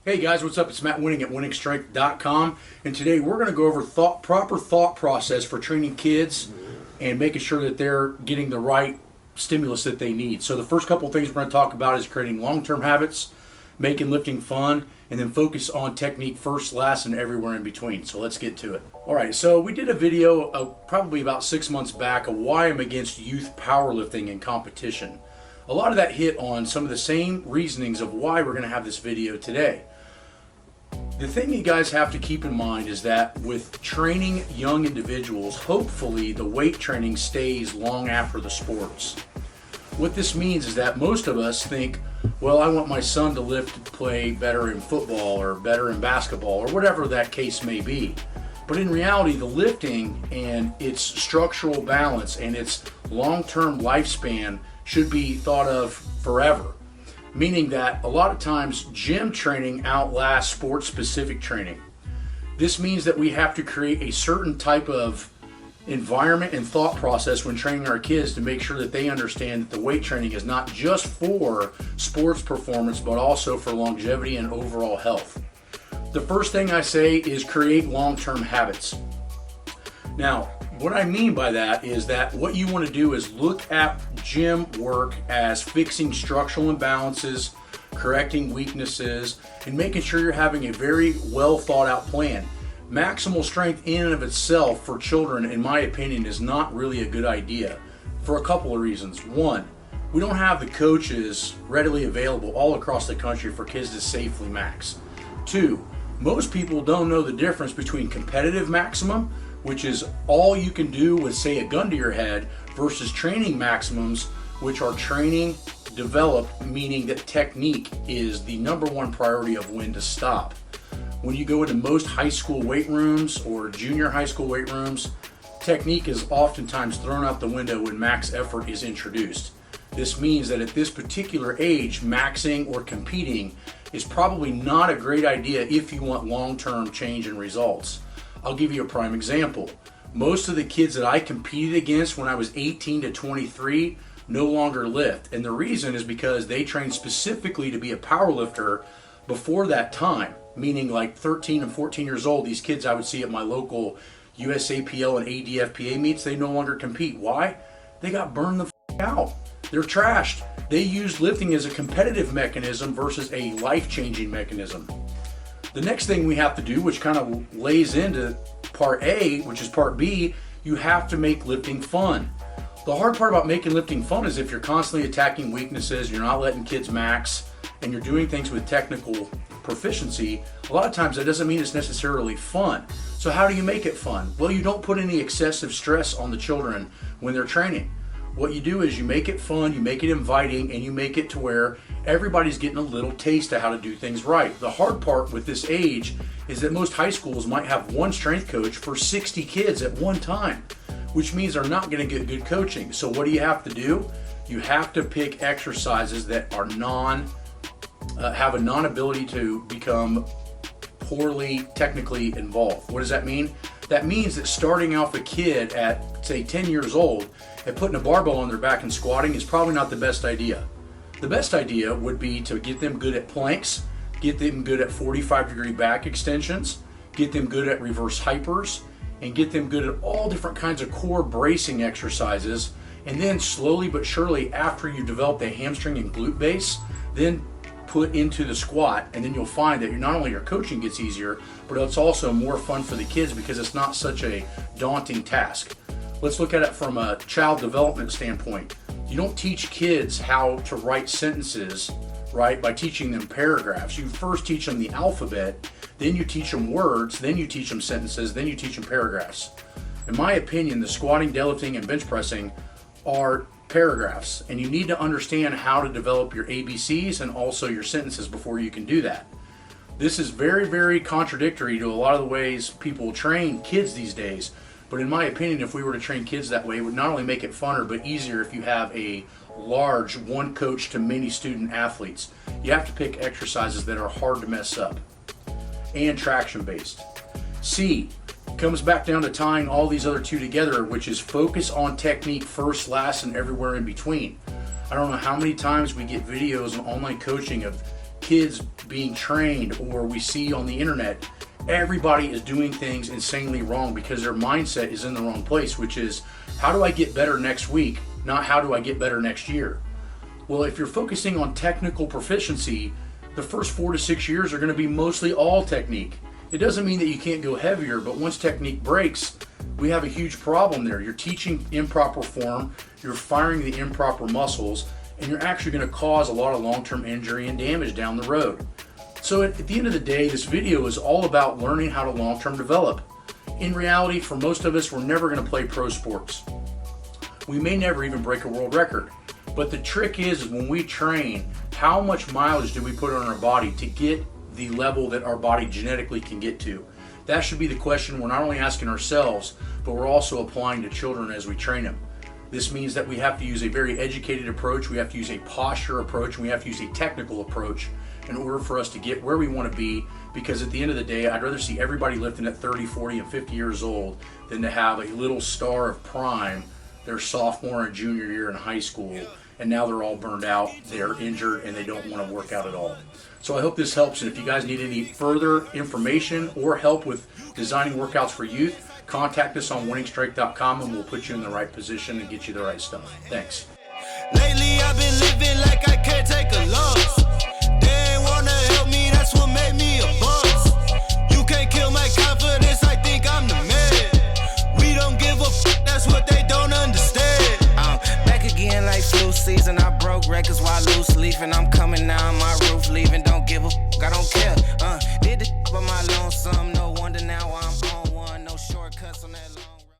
Hey guys, what's up? It's Matt Wenning at WenningStrength.com, and today we're going to go over proper thought process for training kids and making sure that they're getting the right stimulus that they need. So the first couple of things we're going to talk about is creating long-term habits, making lifting fun, and then focus on technique first, last, and everywhere in between. So let's get to it. All right, so we did a video probably about 6 months back of why I'm against youth powerlifting and competition. A lot of that hit on some of the same reasonings of why we're going to have this video today. The thing you guys have to keep in mind is that with training young individuals, hopefully the weight training stays long after the sports. What this means is that most of us think, well, I want my son to lift to play better in football or better in basketball or whatever that case may be. But in reality, the lifting and its structural balance and its long-term lifespan should be thought of forever. Meaning that a lot of times gym training outlasts sport-specific training. This means that we have to create a certain type of environment and thought process when training our kids to make sure that they understand that the weight training is not just for sports performance, but also for longevity and overall health. The first thing I say is create long-term habits. Now, what I mean by that is that what you want to do is look at gym work as fixing structural imbalances, correcting weaknesses, and making sure you're having a very well thought out plan. Maximal strength in and of itself for children, in my opinion, is not really a good idea for a couple of reasons. One, we don't have the coaches readily available all across the country for kids to safely max. Two, most people don't know the difference between competitive maximum, which is all you can do with, say, a gun to your head, versus training maximums, which are training developed, meaning that technique is the number one priority of when to stop. When you go into most high school weight rooms or junior high school weight rooms, technique is oftentimes thrown out the window when max effort is introduced. This means that at this particular age, maxing or competing is probably not a great idea if you want long-term change in results. I'll give you a prime example. Most of the kids that I competed against when I was 18 to 23 no longer lift. And the reason is because they trained specifically to be a power lifter before that time. Meaning like 13 and 14 years old, these kids I would see at my local USAPL and ADFPA meets, they no longer compete. Why? They got burned the out. They're trashed. They used lifting as a competitive mechanism versus a life-changing mechanism. The next thing we have to do, which kind of lays into part A, which is part B, you have to make lifting fun. The hard part about making lifting fun is if you're constantly attacking weaknesses, you're not letting kids max, and you're doing things with technical proficiency, a lot of times that doesn't mean it's necessarily fun. So how do you make it fun? Well, you don't put any excessive stress on the children when they're training. What you do is you make it fun, you make it inviting, and you make it to where everybody's getting a little taste of how to do things right. The hard part with this age is that most high schools might have one strength coach for 60 kids at one time, which means they're not going to get good coaching. So what do you have to do? You have to pick exercises that are have a non-ability to become poorly technically involved. What does that mean? That means that starting off a kid at, say, 10 years old and putting a barbell on their back and squatting is probably not the best idea. The best idea would be to get them good at planks, get them good at 45-degree back extensions, get them good at reverse hypers, and get them good at all different kinds of core bracing exercises. And then slowly but surely, after you develop the hamstring and glute base, then put into the squat, and then you'll find that not only your coaching gets easier, but it's also more fun for the kids because it's not such a daunting task. Let's look at it from a child development standpoint. You don't teach kids how to write sentences, right, by teaching them paragraphs. You first teach them the alphabet, then you teach them words, then you teach them sentences, then you teach them paragraphs. In my opinion, the squatting, deadlifting, and bench pressing are paragraphs, and you need to understand how to develop your ABCs and also your sentences before you can do that. This is very, very contradictory to a lot of the ways people train kids these days. But in my opinion, if we were to train kids that way, it would not only make it funner, but easier if you have a large one coach to many student athletes. You have to pick exercises that are hard to mess up and traction based. C, comes back down to tying all these other two together, which is focus on technique first, last, and everywhere in between. I don't know how many times we get videos on online coaching of kids being trained or we see on the internet, everybody is doing things insanely wrong because their mindset is in the wrong place, which is, how do I get better next week, not how do I get better next year? Well, if you're focusing on technical proficiency, the first 4 to 6 years are going to be mostly all technique. It doesn't mean that you can't go heavier, but once technique breaks, we have a huge problem there. You're teaching improper form, you're firing the improper muscles, and you're actually going to cause a lot of long-term injury and damage down the road. So at the end of the day, this video is all about learning how to long-term develop. In reality, for most of us, we're never going to play pro sports. We may never even break a world record. But the trick is when we train, how much mileage do we put on our body to get the level that our body genetically can get to? That should be the question we're not only asking ourselves, but we're also applying to children as we train them. This means that we have to use a very educated approach, we have to use a posture approach, and we have to use a technical approach in order for us to get where we want to be, because at the end of the day, I'd rather see everybody lifting at 30, 40, and 50 years old than to have a little star of prime their sophomore and junior year in high school, and now they're all burned out, they're injured, and they don't want to work out at all. So I hope this helps, and if you guys need any further information or help with designing workouts for youth, contact us on WenningStrike.com and we'll put you in the right position and get you the right stuff. Thanks. Lately I've been living like I can't take a loss. They ain't wanna help me, that's what made me a boss. You can't kill my confidence, I think I'm the man. We don't give a f, that's what they don't understand. I'm back again like flu season, I broke records while loose leaf, and I'm coming now, I'm